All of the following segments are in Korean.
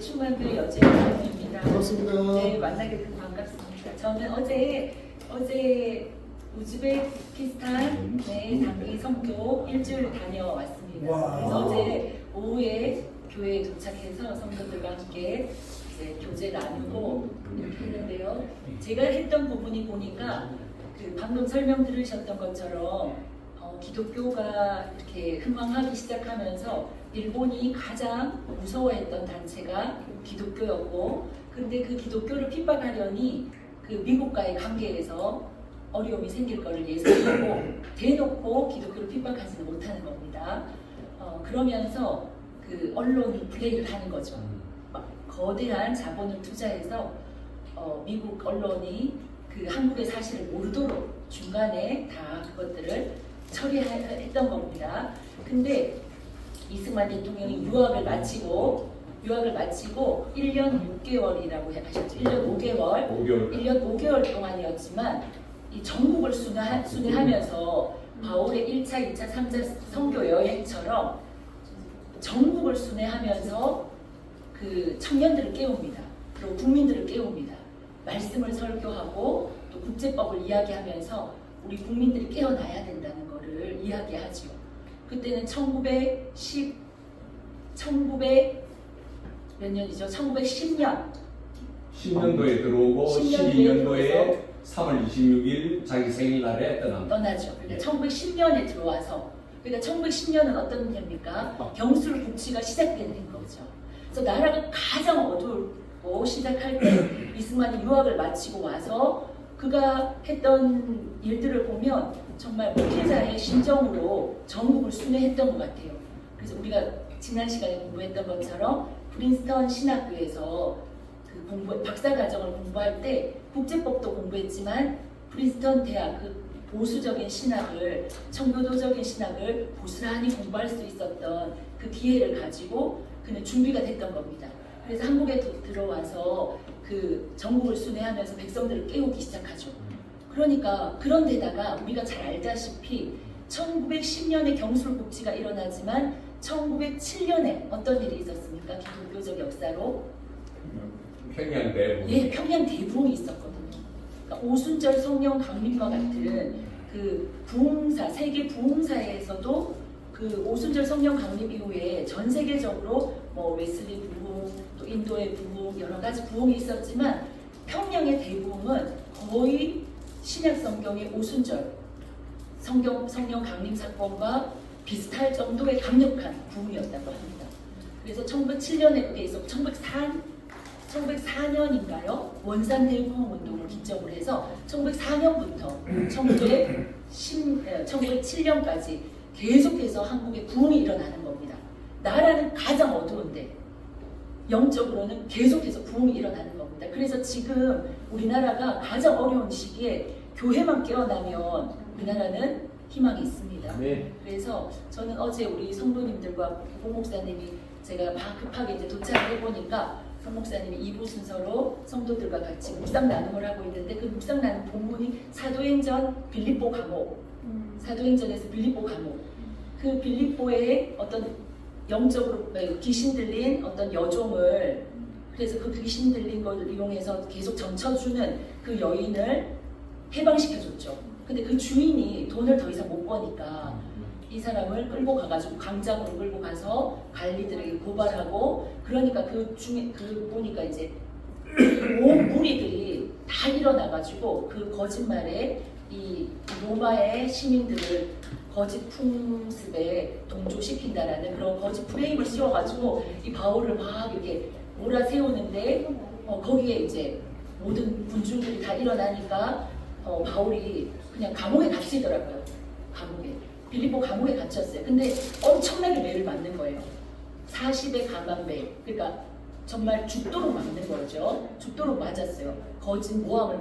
충만교회 여주입니다. 반갑습니다. 네, 만나게 돼서 반갑습니다. 저는 어제 우즈베키스탄 단기 선교 일주일 다녀왔습니다. 와. 그래서 어제 오후에 교회에 도착해서 성도들과 함께 이제 교제 나누고 이렇게 했는데요. 제가 했던 부분이 보니까 그 방금 설명 들으셨던 것처럼 기독교가 이렇게 흥황하기 시작하면서 일본이 가장 무서워했던 단체가 기독교였고, 근데 그 기독교를 핍박하려니 그 미국과의 관계에서 어려움이 생길 것을 예상하고 대놓고 기독교를 핍박하지는 못하는 겁니다. 그러면서 그 언론이 플레이를 하는 거죠. 막 거대한 자본을 투자해서 미국 언론이 그 한국의 사실을 모르도록 중간에 다 그것들을 처리했던 겁니다. 근데 이승만 대통령이 유학을 마치고 1년 6개월이라고 하셨죠. 1년 5개월. 1년 5개월 동안이었지만 이 전국을 순회하면서 바울의 1차, 2차, 3차 선교 여행처럼 전국을 순회하면서 그 청년들을 깨웁니다. 그리고 국민들을 깨웁니다. 말씀을 설교하고 또 국제법을 이야기하면서 우리 국민들이 깨어나야 된다는 것을 이야기하죠. 그때는 1910 몇 년이죠? 1910년 10년도에 들어오고 12년도에 3월 26일 자기 생일날에 떠나죠. 그러니까 1910년에 들어와서, 그러니까 1910년은 어떤 해입니까? 경술 국치가 시작되는 거죠. 그래서 나라가 가장 어두웠고 시작할 때 이승만이 유학을 마치고 와서 그가 했던 일들을 보면 정말 목회자의 심정으로 전국을 순회했던 것 같아요. 그래서 우리가 지난 시간에 공부했던 것처럼 프린스턴 신학교에서 그 박사과정을 공부할 때 국제법도 공부했지만 프린스턴 대학 그 보수적인 신학을, 청교도적인 신학을 고스란히 공부할 수 있었던 그 기회를 가지고 그는 준비가 됐던 겁니다. 그래서 한국에 들어와서 그 전국을 순회하면서 백성들을 깨우기 시작하죠. 그러니까 그런데다가 우리가 잘 알다시피 1910년에 경술국치가 일어나지만 1907년에 어떤 일이 있었습니까? 기독교적 역사로 평양 대부분. 예, 평양 대부흥이 있었거든요. 그러니까 오순절 성령 강림과 같은 그 부흥사, 세계 부흥사에서도 그 오순절 성령 강림 이후에 전 세계적으로 뭐 웨슬리 부흥, 또 인도의 부흥, 여러 가지 부흥이 있었지만 평양의 대부흥은 거의 신약 성경의 오순절 성령 강림 사건과 비슷할 정도의 강력한 부흥이었다고 합니다. 그래서 1907년에 그게 있었고 1904년인가요? 원산 대부흥 운동을 기점으로 해서 1904년부터 1907년까지 계속해서 한국에 부흥이 일어나는 겁니다. 나라는 가장 어두운데 영적으로는 계속해서 부흥이 일어나는 겁니다. 그래서 지금 우리나라가 가장 어려운 시기에 교회만 깨어나면 우리나라는 희망이 있습니다. 네. 그래서 저는 어제 우리 성도님들과 송 목사님이 제가 급하게 이제 도착을 해보니까 송 목사님이 2부 순서로 성도들과 같이 묵상 나눔을 하고 있는데 그 묵상 나눔 본문이 사도행전 빌립보 감옥, 사도행전에서 빌립보 감옥, 그 빌립보의 어떤 영적으로 귀신 들린 어떤 여종을, 그래서 그 귀신 들린 걸 이용해서 계속 점쳐주는 그 여인을 해방시켜줬죠. 근데 그 주인이 돈을 더 이상 못 버니까 이 사람을 끌고 가가지고 광장으로 끌고 가서 관리들에게 고발하고, 그러니까 그 중에 보니까 이제 온 무리들이 다 일어나가지고 그 거짓말에 이 로마의 시민들을 거짓 풍습에 동조시킨다라는 그런 거짓 프레임을 씌워가지고 이 바울을 막 이렇게 몰아세우는데 거기에 이제 모든 군중들이 다 일어나니까 바울이 그냥 감옥에 갇히더라고요. 빌립보 감옥에 갇혔어요. 근데 엄청나게 매를 맞는 거예요. 40의 강한 매. 그러니까 정말 죽도록 맞는 거죠. 죽도록 맞았어요. 거짓 모함을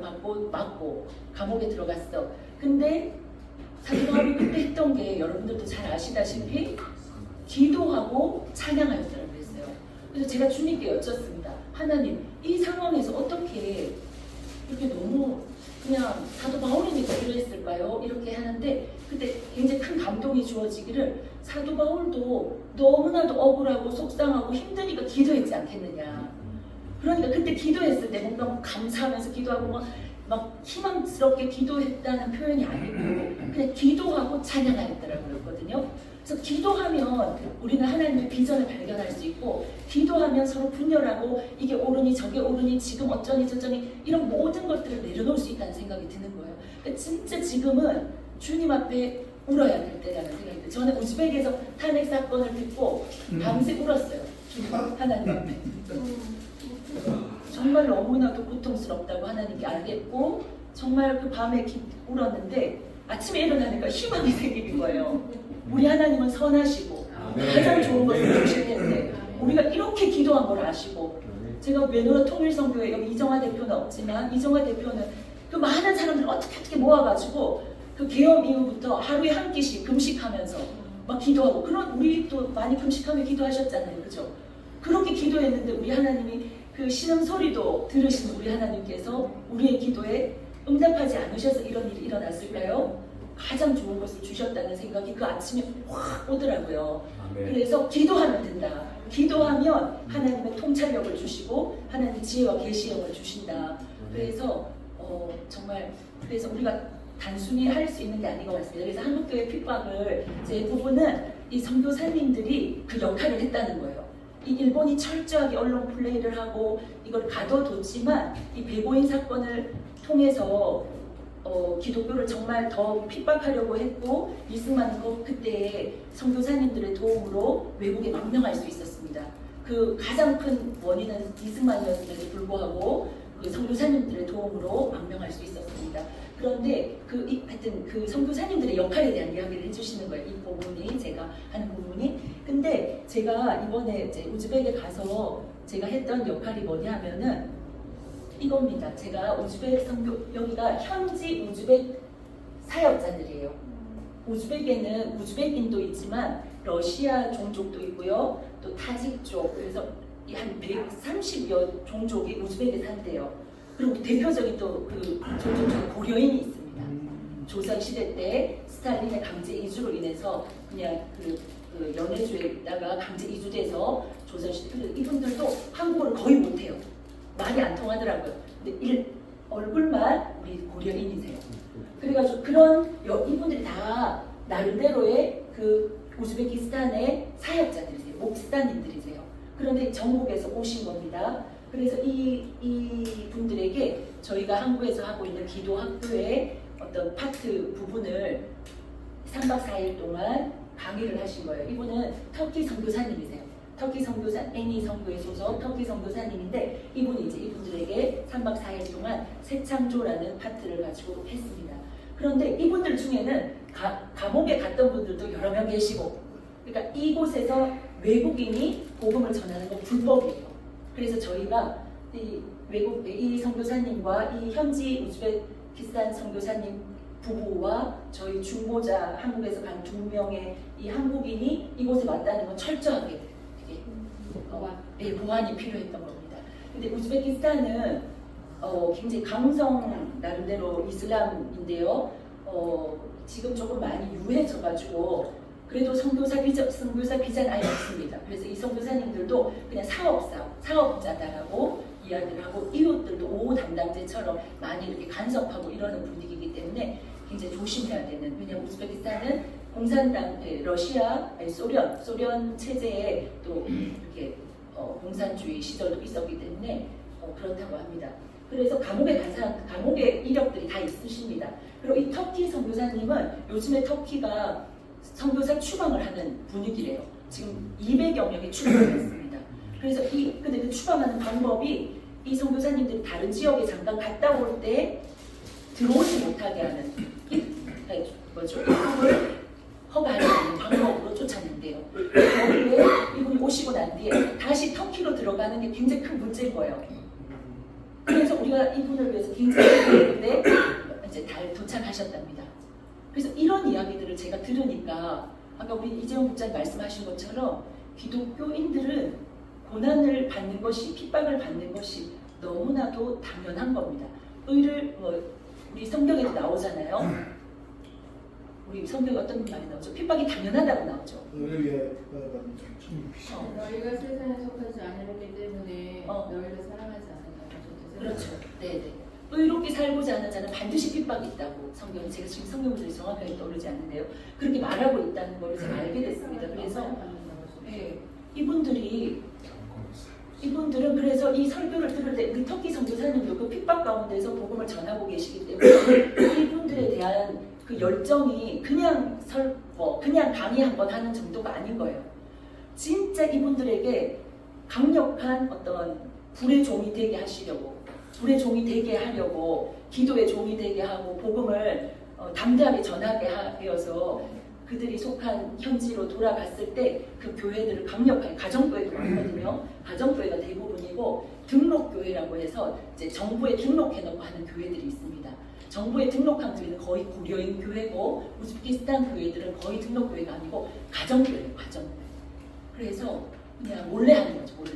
맞고 감옥에 들어갔어. 근데 사도 바울이 그때 했던 게 여러분들도 잘 아시다시피 기도하고 찬양하였다고 그랬어요. 그래서 제가 주님께 여쭙습니다. 하나님, 이 상황에서 어떻게 이렇게 너무 그냥 사도 바울이니까 이랬을까요? 이렇게 하는데 그때 굉장히 큰 감동이 주어지기를 사도 바울도 너무나도 억울하고 속상하고 힘드니까 기도했지 않겠느냐. 그러니까 그때 기도했을 때 뭔가 막 감사하면서 기도하고 막 희망스럽게 기도했다는 표현이 아니고 그냥 기도하고 찬양하였더라고요. 그랬거든요. 그래서 기도하면 우리는 하나님의 비전을 발견할 수 있고, 기도하면 서로 분열하고 이게 옳으니 저게 옳으니 지금 어쩌니 저쩌니 이런 모든 것들을 내려놓을 수 있다는 생각이 드는 거예요. 그러니까 진짜 지금은 주님 앞에 울어야 될 때라는 생각이 들어요. 저는 우즈벡에서 탄핵 사건을 듣고 밤새 울었어요. 주님 하나님 앞에. 정말 너무나도 고통스럽다고 하나님께 알겠고, 정말 그 밤에 울었는데 아침에 일어나니까 희망이 생기는 거예요. 우리 하나님은 선하시고 가장 좋은 것을 주실 텐데 우리가 이렇게 기도한 걸 아시고, 제가 외노라 통일선교회 여기 이정화 대표는 없지만 이정화 대표는 그 많은 사람들을 어떻게 모아가지고 그 개엄 이후부터 하루에 한 끼씩 금식하면서 막 기도하고, 그런 우리 또 많이 금식하며 기도하셨잖아요, 그죠? 그렇게 기도했는데 우리 하나님이 그 신음 소리도 들으시는 우리 하나님께서 우리의 기도에 응답하지 않으셔서 이런 일이 일어났을까요? 가장 좋은 것을 주셨다는 생각이 그 아침에 확 오더라고요. 그래서 기도하면 된다. 기도하면 하나님의 통찰력을 주시고 하나님의 지혜와 계시력을 주신다. 그래서 정말 그래서 우리가 단순히 할 수 있는 게 아닌 것 같습니다. 그래서 한국교회 핍박을 제 부분은 이 선교사님들이 그 역할을 했다는 거예요. 이 일본이 철저하게 언론 플레이를 하고 이걸 가둬뒀지만 이 배고인 사건을 통해서 기독교를 정말 더 핍박하려고 했고, 이승만 그때 선교사님들의 도움으로 외국에 망명할 수 있었습니다. 그 가장 큰 원인은 이승만이었음에도 불구하고 그 선교사님들의 도움으로 망명할 수 있었습니다. 그런데 하여튼 그 선교사님들의 역할에 대한 이야기를 해주시는 거예요. 이 부분이 제가 하는 부분이. 근데 제가 이번에 이제 우즈벡에 가서 제가 했던 역할이 뭐냐면은 이겁니다. 제가 우즈벡 선교, 여기가 현지 우즈벡 사역자들이에요. 우즈벡에는 우즈벡인도 있지만 러시아 종족도 있고요, 또 타직족, 그래서 한 130여 종족이 우즈벡에 산대요. 그리고 대표적인 또 그 종족 중에 고려인이 있습니다. 조선시대 때 스탈린의 강제 이주로 인해서 그냥 그 연해주에다가 강제 이주돼서 조선시대, 이분들도 한국어를 거의 못해요. 말이 안 통하더라고요. 근데 얼굴만 우리 고려인이세요. 그래가지고 그런 이분들이 다 나름대로의 그 우즈베키스탄의 사역자들이세요. 목사님들이세요. 그런데 전국에서 오신 겁니다. 그래서 이 분들에게 저희가 한국에서 하고 있는 기도학교의 어떤 파트 부분을 3박 4일 동안 강의를 하신 거예요. 이분은 터키 선교사님이세요. 터키 선교사, 애니 선교회 소속 터키 선교사님인데, 이분이 이제 이분들에게 3박 4일 동안 새창조라는 파트를 가지고 했습니다. 그런데 이분들 중에는 감옥에 갔던 분들도 여러 명 계시고, 그러니까 이곳에서 외국인이 복음을 전하는 건 불법이에요. 그래서 저희가 이 선교사님과 이 현지 우즈베키스탄 선교사님 부부와 저희 중보자 한국에서 간 2명의 이 한국인이 이곳에 왔다는 건 철저하게 보완이 필요했던 겁니다. 근데 우즈베키스탄은 굉장히 강성 나름대로 이슬람인데요. 지금 조금 많이 유해져가지고 그래도 선교사 비자는 아예 없습니다. 그래서 이 선교사님들도 그냥 사업자다라고 이야기를 하고, 이웃들도 오후 담당제처럼 많이 이렇게 간섭하고 이러는 분위기이기 때문에 굉장히 조심해야 되는. 왜냐하면 우즈베키스탄은 공산당, 소련 체제에 또 이렇게 공산주의 시절도 있었기 때문에 그렇다고 합니다. 그래서 감옥의 이력들이 다 있으십니다. 그리고 이 터키 선교사님은 요즘에 터키가 선교사 추방을 하는 분위기래요. 지금 200여 명이 추방을 했습니다. 그래서 근데 그 추방하는 방법이 이 선교사님들이 다른 지역에 잠깐 갔다 올 때 들어오지 못하게 하는 입국을 허가하지 않는 방법으로 쫓아낸대요. 거기에 이분이 오시고 난 뒤에 다시 터키로 들어가는 게 굉장히 큰 문제인 거예요. 그래서 우리가 이분을 위해서 굉장히 했는데 이제 잘 도착하셨답니다. 그래서 이런 이야기들을 제가 들으니까 아까 우리 이재용 국장님 말씀하신 것처럼 기독교인들은 고난을 받는 것이, 핍박을 받는 것이 너무나도 당연한 겁니다. 우리 성경에도 나오잖아요. 우리 성경에 어떤 말이 나오죠? 핍박이 당연하다고 나오죠. 너를 위하여 핍박을 받는 너희가 세상에 속하지 않으려기 때문에 어. 너희를 사랑하지 않는다. 그렇죠. 네네. 의롭게 살고자 하는 자는 반드시 핍박이 있다고 성경이, 제가 지금 성경문들이 정확하게 떠오르지 않는데요. 그렇게 말하고 있다는 걸 제가 알게 됐습니다. 그래서 네, 이분들은 그래서 이 설교를 들을 때 우리 터키 선교사님도 그 핍박 가운데서 복음을 전하고 계시기 때문에 이분들에 대한 그 열정이 그냥 그냥 강의 한번 하는 정도가 아닌 거예요. 진짜 이분들에게 강력한 어떤 불의 종이 되게 하시려고, 불의 종이 되게 하려고, 기도의 종이 되게 하고 복음을 담대하게 전하게 하여서 그들이 속한 현지로 돌아갔을 때 그 교회들을 강력하게, 가정교회도 많거든요. 가정교회가 대부분이고 등록교회라고 해서 이제 정부에 등록해놓고 하는 교회들이 있습니다. 정부에 등록한 교회는 거의 고려인 교회고 우즈베키스탄 교회들은 거의 등록교회가 아니고 가정교회예요. 가정교회. 그래서 그냥 몰래 하는 거죠. 몰래.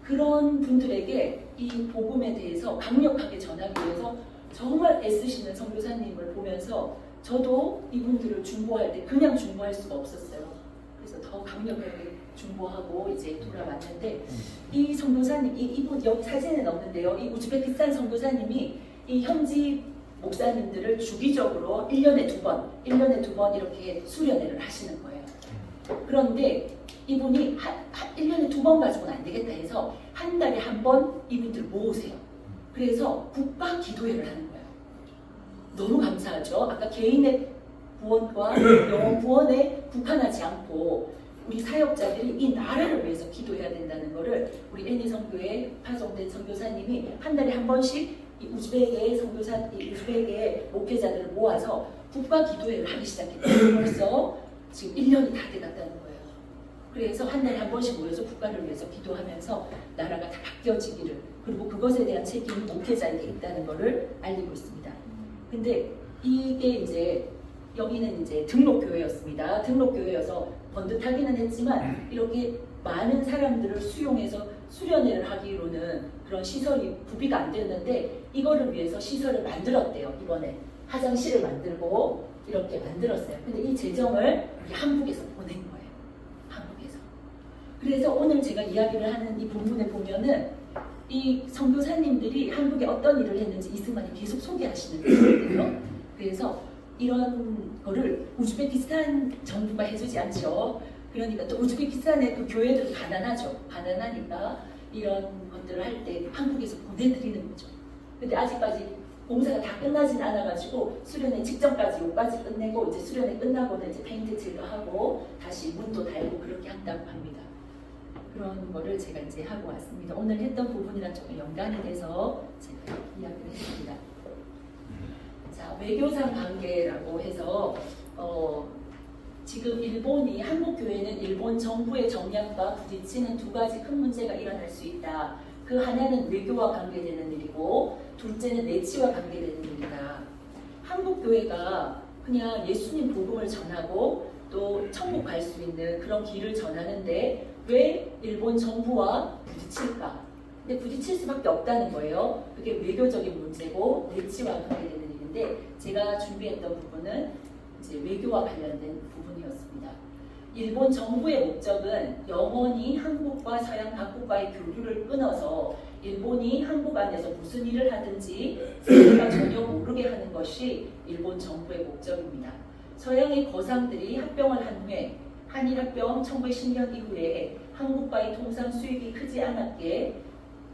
그런 분들에게 이 복음에 대해서 강력하게 전하기 위해서 정말 애쓰시는 선교사님을 보면서 저도 이분들을 중보할 때 그냥 중보할 수가 없었어요. 그래서 더 강력하게 중보하고 이제 돌아왔는데 이 선교사님, 이분 여기 사진에 넣었는데요. 이 우즈베키스탄 선교사님이 이 현지 목사님들을 주기적으로 1년에 두 번 이렇게 수련회를 하시는 거예요. 그런데 이분이 1년에 두 번 가지고는 안 되겠다 해서 한 달에 한 번 이분들 모으세요. 그래서 국가 기도회를 하는 거예요. 너무 감사하죠. 아까 개인의 구원과 영혼 구원에 국한하지 않고 우리 사역자들이 이 나라를 위해서 기도해야 된다는 것을 우리 애니 선교회 파송된 선교사님이 한 달에 한 번씩 이 우즈베크의 우즈베크의 목회자들을 모아서 국가 기도회를 하기 시작했어요. 벌써 지금 1년이 다 돼갔다는 거예요. 그래서 한 달에 한 번씩 모여서 국가를 위해서 기도하면서 나라가 다 바뀌어지기를, 그리고 그것에 대한 책임이 목회자에게 있다는 것을 알리고 있습니다. 근데 이게 이제 여기는 이제 등록교회였습니다. 등록교회여서 번듯하기는 했지만 이렇게 많은 사람들을 수용해서 수련회를 하기로는 그런 시설이 구비가 안 됐는데 이거를 위해서 시설을 만들었대요. 이번에 화장실을 만들고 이렇게 만들었어요. 근데 이 재정을 우리 한국에서 보낸 거예요. 한국에서. 그래서 오늘 제가 이야기를 하는 이 본문에 보면은 이 선교사님들이 한국에 어떤 일을 했는지 이승만이 계속 소개하시는 거거든요. 그래서 이런 거를 우즈베키스탄 정부가 해주지 않죠. 그러니까 또 우즈베키스탄의 그 교회들은 가난하죠. 가난하니까 이런 것들을 할 때 한국에서 보내드리는 거죠. 근데 아직까지 공사가 다 끝나진 않아가지고 수련회 직전까지 요까지 끝내고 이제 수련회 끝나고는 이제 페인트 칠도 하고 다시 문도 달고 그렇게 한다고 합니다. 그런 거를 제가 이제 하고 왔습니다. 오늘 했던 부분이랑 조금 연관이 돼서 제가 이야기를 했습니다. 자, 외교상 관계라고 해서 지금 일본이, 한국 교회는 일본 정부의 정략과 부딪히는 두 가지 큰 문제가 일어날 수 있다. 그 하나는 외교와 관계되는 일이고 둘째는 내치와 관계되는 일이다. 한국 교회가 그냥 예수님 복음을 전하고 또 천국 갈 수 있는 그런 길을 전하는데 왜 일본 정부와 부딪힐까? 근데 부딪힐 수밖에 없다는 거예요. 그게 외교적인 문제고 내치와 관계되는 일인데 제가 준비했던 부분은 이제 외교와 관련된 부분이었습니다. 일본 정부의 목적은 영원히 한국과 서양 각국과의 교류를 끊어서 일본이 한국 안에서 무슨 일을 하든지 세계가 전혀 모르게 하는 것이 일본 정부의 목적입니다. 서양의 거상들이 합병을 한 후에 한일합병 1910년 이후에 한국과의 통상 수익이 크지 않았기에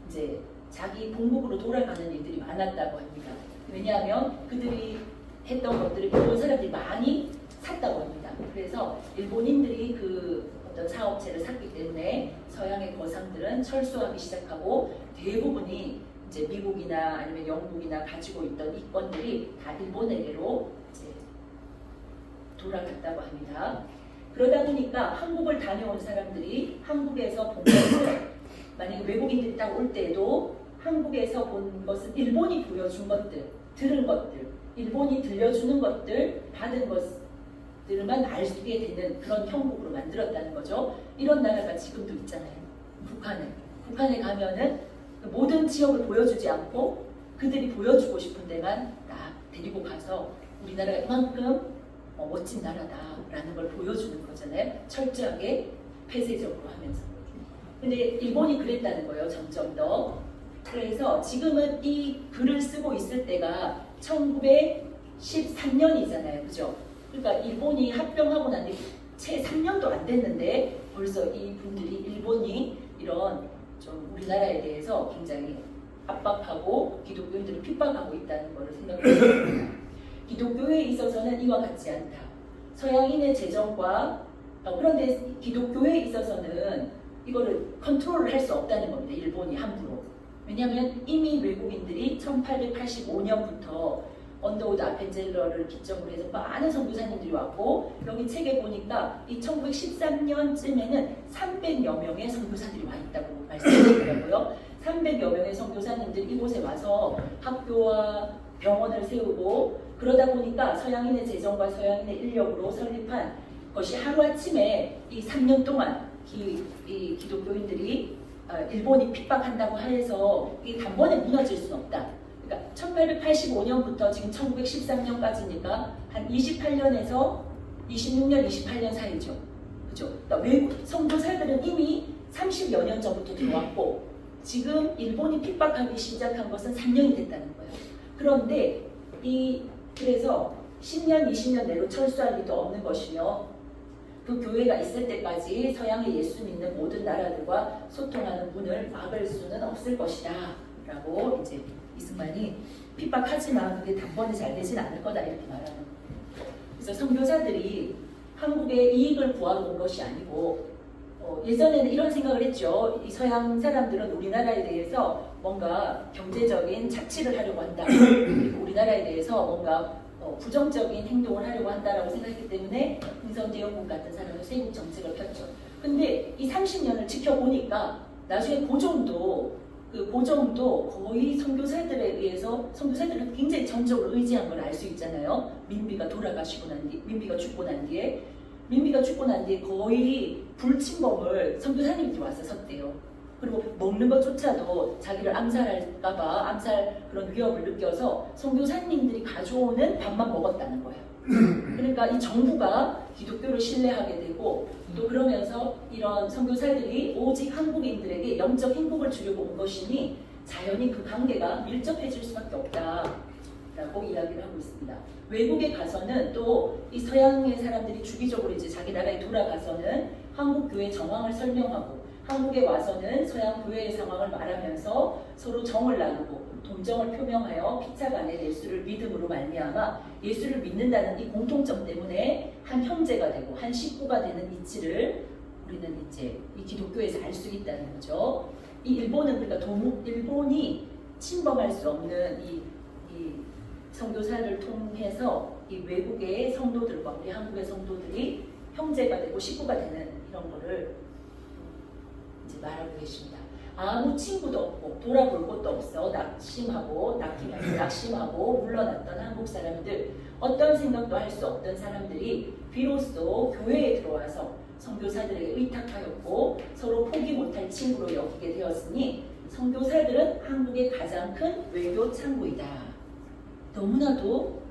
이제 자기 본국으로 돌아가는 일들이 많았다고 합니다. 왜냐하면 그들이 했던 것들을 일본 사람들이 많이 샀다고 합니다. 그래서 일본인들이 그 어떤 사업체를 샀기 때문에 서양의 거상들은 철수하기 시작하고 대부분이 이제 미국이나 아니면 영국이나 가지고 있던 이권들이 다 일본에게로 이제 돌아갔다고 합니다. 그러다 보니까 한국을 다녀온 사람들이 한국에서 본 것을 만약에 외국인들이 딱 올 때에도 한국에서 본 것은 일본이 보여준 것들, 들은 것들, 일본이 들려주는 것들, 받은 것들만 알 수 있게 되는 그런 형국으로 만들었다는 거죠. 이런 나라가 지금도 있잖아요. 북한에 가면은 모든 지역을 보여주지 않고 그들이 보여주고 싶은 데만 딱 데리고 가서 우리나라가 이만큼 멋진 나라다라는 걸 보여주는 거잖아요. 철저하게 폐쇄적으로 하면서. 근데 일본이 그랬다는 거예요. 점점 더. 그래서 지금은 이 글을 쓰고 있을 때가 1913년이잖아요. 그죠? 그러니까 일본이 합병하고 난 뒤 채 3년도 안 됐는데 벌써 이 분들이 일본이 이런 좀 우리나라에 대해서 굉장히 압박하고 기독교인들을 핍박하고 있다는 것을 생각합니다. 기독교에 있어서는 이와 같지 않다. 서양인의 재정과 그런데 기독교에 있어서는 이거를 컨트롤을 할 수 없다는 겁니다. 일본이 함부로. 왜냐하면 이미 외국인들이 1885년부터 언더우드 아펜젤러를 기점으로 해서 많은 선교사님들이 왔고 여기 책에 보니까 이 1913년쯤에는 300여 명의 선교사들이 와 있다고 말씀드리더라고요. 300여 명의 선교사님들이 이곳에 와서 학교와 병원을 세우고 그러다 보니까 서양인의 재정과 서양인의 인력으로 설립한 것이 하루아침에 이 3년 동안 이 기독교인들이 일본이 핍박한다고 해서 이 단번에 무너질 수는 없다. 그러니까 1885년부터 지금 1913년까지니까 한 28년에서 26년, 28년 사이죠. 그죠? 그러니까 외국 선교사들은 이미 30여 년 전부터 들어왔고 지금 일본이 핍박하기 시작한 것은 3년이 됐다는 거예요. 그런데 그래서 10년, 20년 내로 철수할 리도 없는 것이며 그 교회가 있을 때까지 서양의 예수 믿는 모든 나라들과 소통하는 문을 막을 수는 없을 것이다. 라고 이제 이승만이 핍박하지만 그게 단번에 잘 되진 않을 거다 이렇게 말하는 거예요. 그래서 선교사들이 한국의 이익을 구하러 온 것이 아니고 예전에는 이런 생각을 했죠. 이 서양 사람들은 우리나라에 대해서 뭔가 경제적인 착취를 하려고 한다. 그리고 우리나라에 대해서 뭔가 부정적인 행동을 하려고 한다라고 생각했기 때문에 흥선대원군 같은 사람은 세국 정책을 폈죠. 근데 이 30년을 지켜보니까 나중에 고종도 거의 선교사들에 의해서 선교사들은 굉장히 전적으로 의지한 걸 알 수 있잖아요. 민비가 죽고 난 뒤에 거의 불침범을 선교사님들이 와서 섰대요. 그리고 먹는 것조차도 자기를 암살할까봐 암살 그런 위협을 느껴서 선교사님들이 가져오는 밥만 먹었다는 거예요. 그러니까 이 정부가 기독교를 신뢰하게 되고 또 그러면서 이런 선교사들이 오직 한국인들에게 영적 행복을 주려고 온 것이니 자연히 그 관계가 밀접해질 수밖에 없다라고 이야기를 하고 있습니다. 외국에 가서는 또 이 서양의 사람들이 주기적으로 이제 자기 나라에 돌아가서는 한국 교회 정황을 설명하고 한국에 와서는 서양 교회의 상황을 말하면서 서로 정을 나누고 동정을 표명하여 피차 간의 예수를 믿음으로 말미암아 예수를 믿는다는 이 공통점 때문에 한 형제가 되고 한 식구가 되는 이치를 우리는 이제 이 기독교에서 알 수 있다는 거죠. 이 일본은 그러니까 일본이 침범할 수 없는 이 선교사를 통해서 이 외국의 성도들과 우리 한국의 성도들이 형제가 되고 식구가 되는 이런 거를 이제 말하고 계십니다. 아무 친구도 없고 돌아볼 곳도 없어 낙심하고 물러났던 한국 사람들, 어떤 생각도 할 수 없던 사람들이 비로소 교회에 들어와서 선교사들에게 의탁하였고 서로 포기 못할 친구로 여기게 되었으니 선교사들은 한국의 가장 큰 외교 창구이다. 너무나도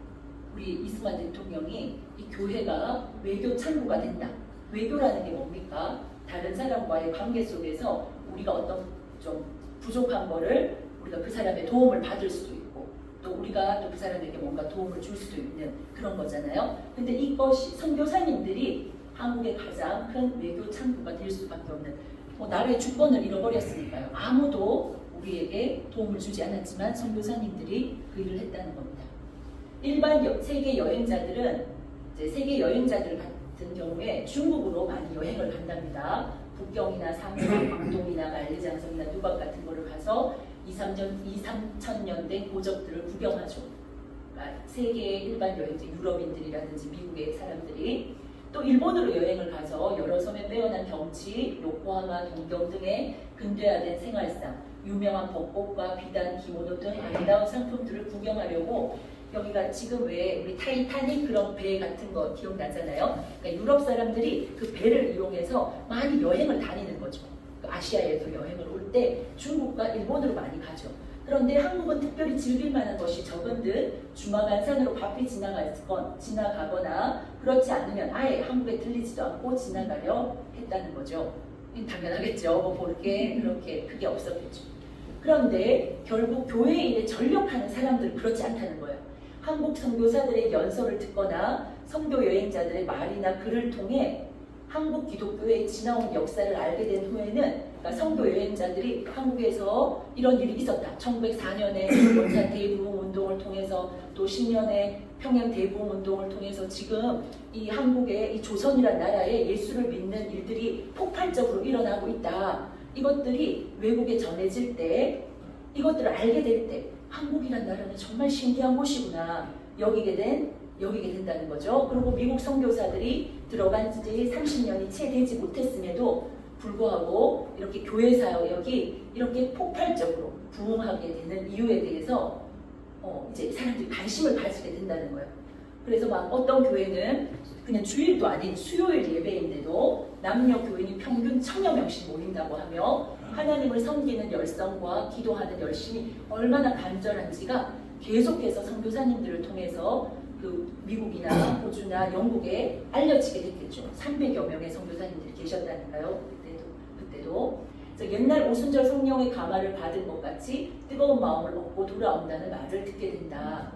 우리 이승만 대통령이 이 교회가 외교 창구가 된다. 외교라는 게 뭡니까? 다른 사람과의 관계 속에서 우리가 어떤 좀 부족한 거를 우리가 그 사람의 도움을 받을 수도 있고 또 우리가 또 그 사람에게 뭔가 도움을 줄 수도 있는 그런 거잖아요. 근데 이것이 선교사님들이 한국의 가장 큰 외교 창구가 될 수밖에 없는 나라의 주권을 잃어버렸으니까요. 아무도 우리에게 도움을 주지 않았지만 선교사님들이 그 일을 했다는 겁니다. 일반 세계 여행자들은 이제 세계 여행자들 같은 경우에 중국으로 많이 여행을 간답니다. 북경이나 상해, 광동이나 만리장성이나 누박 같은 거를 가서 2,3천년 된 고적들을 구경하죠. 그러니까 세계의 일반 여행자, 유럽인들이라든지 미국의 사람들이 또 일본으로 여행을 가서 여러 섬의 빼어난 경치, 요코하마, 동경 등의 근대화된 생활상, 유명한 벚꽃과 비단, 기모노 등 아름다운 상품들을 구경하려고 여기가 지금 왜 우리 타이타닉 그런 배 같은 거 기억나잖아요. 그러니까 유럽 사람들이 그 배를 이용해서 많이 여행을 다니는 거죠. 아시아에도 여행을 올 때 중국과 일본으로 많이 가죠. 그런데 한국은 특별히 즐길 만한 것이 적은 듯 주마간산으로 바삐 지나가거나 그렇지 않으면 아예 한국에 들리지도 않고 지나가려 했다는 거죠. 당연하겠죠. 뭐 볼 게 그렇게 크게 없었겠죠. 그런데 결국 교회 일에 전력하는 사람들은 그렇지 않다는 거예요. 한국 선교사들의 연설을 듣거나 선교 여행자들의 말이나 글을 통해 한국 기독교의 지나온 역사를 알게 된 후에는 그러니까 선교 여행자들이 한국에서 이런 일이 있었다. 1904년에 원산 대부흥 운동을 통해서 또 10년에 평양 대부흥 운동을 통해서 지금 이 한국의 이 조선이라는 나라에 예수를 믿는 일들이 폭발적으로 일어나고 있다. 이것들이 외국에 전해질 때 이것들을 알게 될 때 한국이라는 나라는 정말 신기한 곳이구나 여기게 된다는 거죠. 그리고 미국 선교사들이 들어간 지 30년이 채 되지 못했음에도 불구하고 이렇게 교회 사역이 이렇게 폭발적으로 부흥하게 되는 이유에 대해서 이제 사람들이 관심을 가지게 된다는 거예요. 그래서 막 어떤 교회는 그냥 주일도 아닌 수요일 예배인데도 남녀 교인이 평균 1000여 명씩 모인다고 하며 하나님을 섬기는 열성과 기도하는 열심이 얼마나 간절한지가 계속해서 선교사님들을 통해서 그 미국이나 호주나 영국에 알려지게 됐겠죠. 300여 명의 선교사님들이 계셨다니까요. 그때도. 그래서 옛날 오순절 성령의 감화를 받은 것 같이 뜨거운 마음을 얻고 돌아온다는 말을 듣게 된다.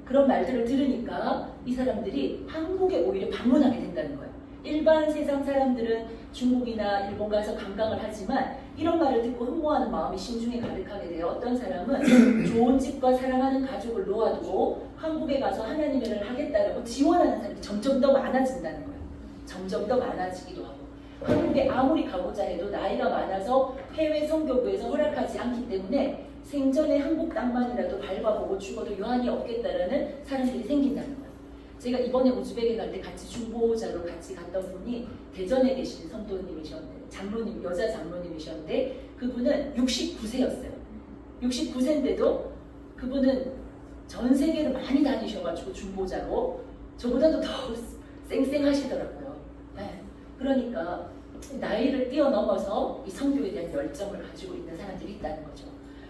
그런 말들을 들으니까 이 사람들이 한국에 오히려 방문하게 된다는 거예요. 일반 세상 사람들은 중국이나 일본 가서 관광을 하지만 이런 말을 듣고 흠모하는 마음이 심중에 가득하게 돼요. 어떤 사람은 좋은 집과 사랑하는 가족을 놓아두고 한국에 가서 하나님의 일을 하겠다라고 지원하는 사람이 점점 더 많아진다는 거예요. 점점 더 많아지기도 하고 한국에 아무리 가고자 해도 나이가 많아서 해외 선교부에서 허락하지 않기 때문에 생전에 한국 땅만이라도 밟아보고 죽어도 유한이 없겠다라는 사람들이 생긴다는 거예요. 제가 이번에 우즈벡에 갈 때 같이 중보자로 같이 갔던 분이 대전에 계신 선도님이셨는데 여자 장로님이셨는데 그분은 69세였어요. 69세인데도 그분은 전 세계를 많이 다니셔가지고 중보자로 저보다도 더 쌩쌩하시더라고요. 네. 그러니까 나이를 뛰어넘어서 이 선교에 대한 열정을 가지고 있는 사람들이 있다는 거죠.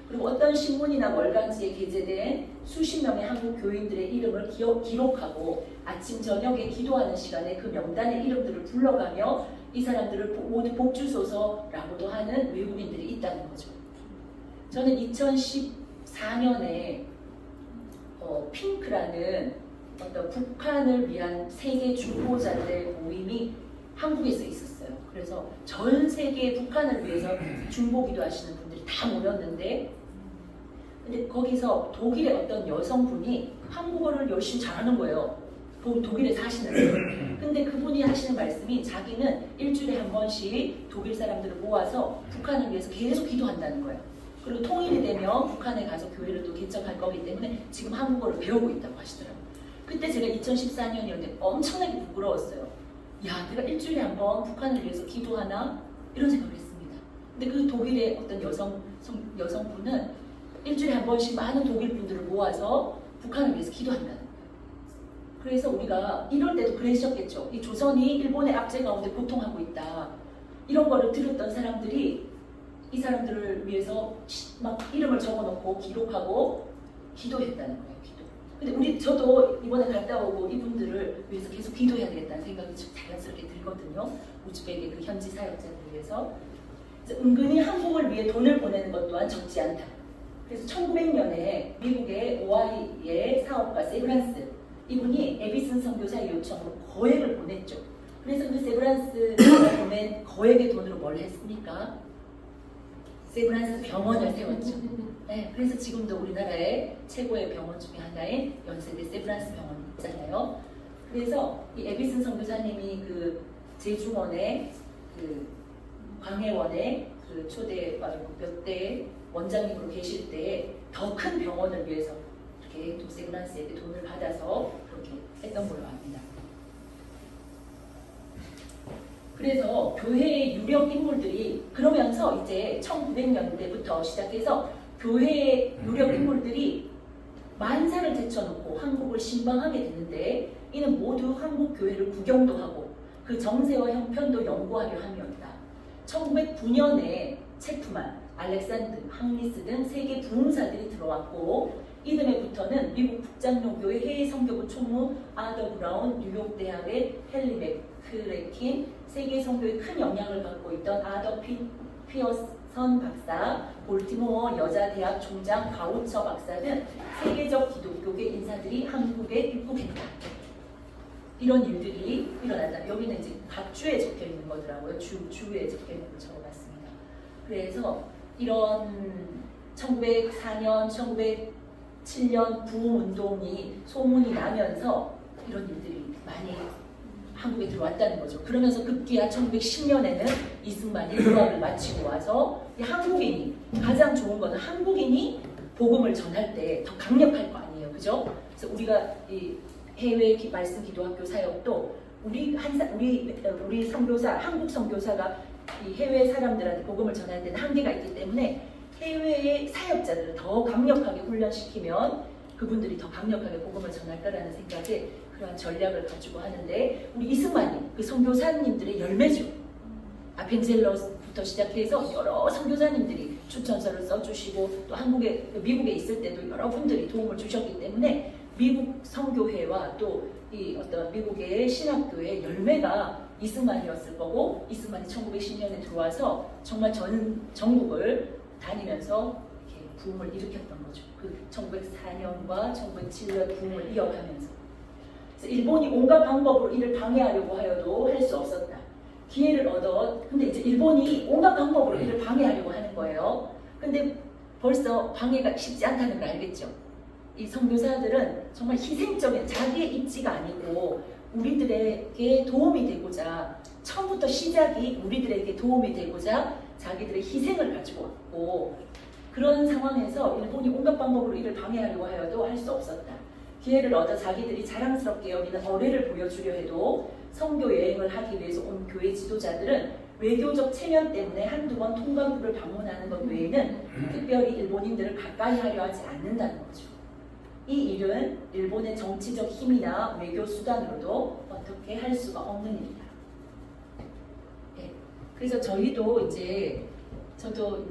그리고 어떤 신문이나 월간지에 게재된 수십 명의 한국 교인들의 이름을 기록하고 아침 저녁에 기도하는 시간에 그 명단의 이름들을 불러가며 이 사람들을 모두 복주소서라고도 하는 외국인들이 있다는 거죠. 저는 2014년에 핑크라는 어떤 북한을 위한 세계 중보자들의 모임이 한국에서 있었어요. 그래서 전 세계 북한을 위해서 중보기도 하시는 분들이 다 모였는데 근데 거기서 독일의 어떤 여성분이 한국어를 열심히 잘하는 거예요. 독일에 사시는데 근데 그분이 하시는 말씀이 자기는 일주일에 한 번씩 독일 사람들을 모아서 북한을 위해서 계속 기도한다는 거예요. 그리고 통일이 되면 북한에 가서 교회를 또 개척할 거기 때문에 지금 한국어를 배우고 있다고 하시더라고요. 그때 제가 2014년이었는데 엄청나게 부끄러웠어요. 야, 내가 일주일에 한 번 북한을 위해서 기도하나? 이런 생각을 했습니다. 근데 그 독일의 어떤 여성분은 일주일에 한 번씩 많은 독일 분들을 모아서 북한을 위해서 기도한다는 거예요. 그래서 우리가 이럴 때도 그러셨겠죠. 이 조선이 일본의 압제 가운데 고통하고 있다. 이런 거를 들었던 사람들이 이 사람들을 위해서 막 이름을 적어놓고 기록하고 기도했다는 거예요. 근데 저도 이번에 갔다 오고 이분들을 위해서 계속 기도해야 되겠다는 생각이 좀 자연스럽게 들거든요. 우즈벡의 그 현지 사역자를 위해서. 그래서 은근히 한국을 위해 돈을 보내는 것 또한 적지 않다. 그래서 1900년에 미국의 오하이의 사업가 세브란스 이분이 에비슨 선교사의 요청으로 거액을 보냈죠. 그래서 그 세브란스가 보낸 거액의 돈으로 뭘 했습니까? 세브란스 병원을 세웠죠. 네, 그래서 지금도 우리나라의 최고의 병원 중에 하나인 연세대 세브란스 병원 있잖아요. 그래서 이 에비슨 선교사님이 그 제주원의 그 광해원의 그 초대 몇 대 원장님으로 계실 때 더 큰 병원을 위해서 이렇게 또 세브란스에게 돈을 받아서 그렇게 했던 걸로 압니다. 그래서 교회의 유력 인물들이 그러면서 이제 1900년대부터 시작해서 교회의 유력 인물들이 만사를 제쳐놓고 한국을 신방하게 되는데 이는 모두 한국 교회를 구경도 하고 그 정세와 형편도 연구하려 함이었다. 1909년에 체프만 알렉산드, 항리스 등 세계 부흥사들이 들어왔고 이듬해부터는 미국 국장로교회 해외 선교부 총무 아더 브라운, 뉴욕 대학의 헨리 맥크레킨, 세계 선교에 큰 영향을 갖고 있던 아더 피어선 박사, 볼티모어 여자대학 총장 가우처 박사 등 세계적 기독교계 인사들이 한국에 입국했다. 이런 일들이 일어났다. 여기는 이제 각 주에 적혀 있는 거더라고요. 주에 적혀 있는 걸 적어봤습니다. 그래서 이런 1904년, 1907년 부흥운동이 소문이 나면서 이런 일들이 많이 한국에 들어왔다는 거죠. 그러면서 급기야 1910년에는 이승만이 유학을 마치고 와서 이 한국인이 가장 좋은 거는 한국인이 복음을 전할 때 더 강력할 거 아니에요, 그죠? 그래서 우리가 이 해외 말씀 기도학교 사역도 우리 선교사, 한국 선교사가 이 해외 사람들한테 복음을 전할 때는 한계가 있기 때문에 해외의 사역자들을 더 강력하게 훈련시키면 그분들이 더 강력하게 복음을 전할 거라는 생각에 그러한 전략을 가지고 하는데 우리 이승만이 그 선교사님들의 열매죠. 아펜젤러부터 시작해서 여러 선교사님들이 추천서를 써주시고 또 미국에 있을 때도 여러 분들이 도움을 주셨기 때문에 미국 선교회와 또 이 어떤 미국의 신학교의 열매가 이승만이었을 거고 이승만이 1910년에 들어와서 정말 전국을 다니면서 이렇게 부흥을 일으켰던 거죠. 그 1904년과 1907년 부흥을 이어가면서. 그래서 일본이 온갖 방법으로 이를 방해하려고 하여도 할 수 없었다. 기회를 근데 이제 일본이 온갖 방법으로 이를 방해하려고 하는 거예요. 근데 벌써 방해가 쉽지 않다는 걸 알겠죠. 이 선교사들은 정말 희생적인 자기의 입지가 아니고 우리들에게 도움이 되고자 처음부터 시작이 우리들에게 도움이 되고자 자기들의 희생을 가지고 왔고 그런 상황에서 일본이 온갖 방법으로 이를 방해하려고 하여도 할 수 없었다. 기회를 얻어 자기들이 자랑스럽게 여기는 어뢰를 보여주려 해도 선교 여행을 하기 위해서 온 교회 지도자들은 외교적 체면 때문에 한두 번 통감부를 방문하는 것 외에는 특별히 일본인들을 가까이 하려 하지 않는다는 거죠. 이 일은 일본의 정치적 힘이나 외교 수단으로도 어떻게 할 수가 없는 일이다. 네. 그래서 저도